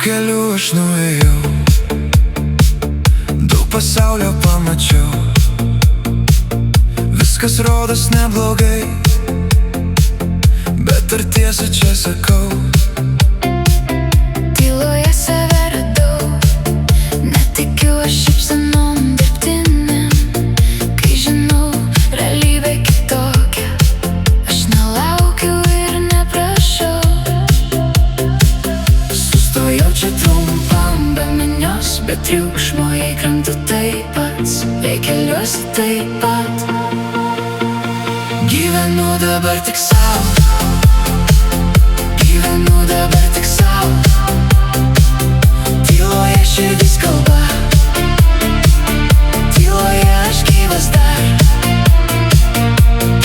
keliu aš nuėjau, daug pasaulio pamačiau. Viskas rodos neblogai, bet ar tiesą čia sakau? Tyloje save radau, netikiu aš šypsenom dirbtinėm. Kai žinau, realybė kitokia, aš nelaukiu ir neprašau. Sustojau čia trumpam be minios, bet triukšmo įkrentu taip pat, jei keliuosi taip pat. Gyvenu dabar tik sau, gyvenu dabar tik sau. Tyloje širdis kalba, tyloje aš gyvas dar.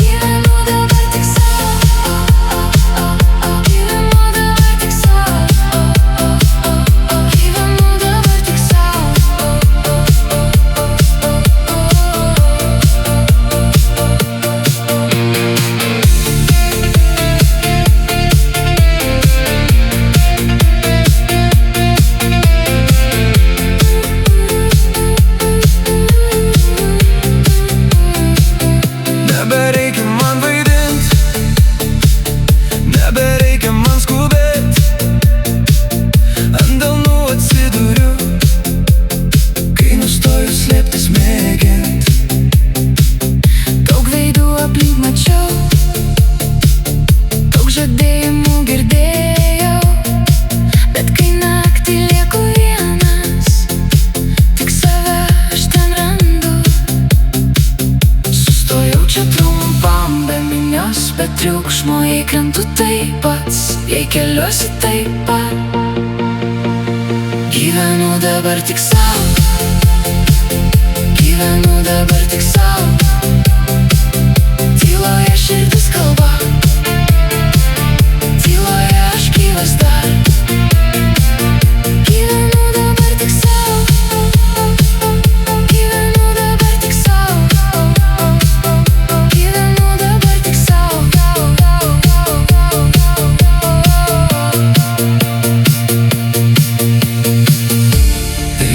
Gyvenu dabar tik sau, gyvenu dabar tik sau, gyvenu dabar tik sau. Nebereikia man vaidint, nebereikia man skubėt. Ant delnų atsiduriu, kai nustoju slėptis mėgint. Daug veidų aplink mačiau, daug žadėjimų girdėjau, bet kai naktį lieku vienas, tik save aš ten randu. Sustojau čia trumpam be minios, bet triukšmo įkrentu taip pat, jei keliuosi taip pat. Gyvenu dabar tik sau, gyvenu dabar tik sau. Tyloje širdis kalba, tyloje aš gyvas dar. Gyvenu dabar tik sau, gyvenu dabar tik sau, gyvenu dabar tik sau.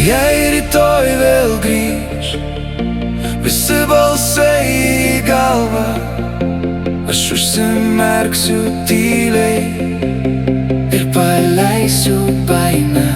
Jei rytoj vėl grįž visi balsai į galvą, aš užsimerksiu tyliai ir paleisiu baimę.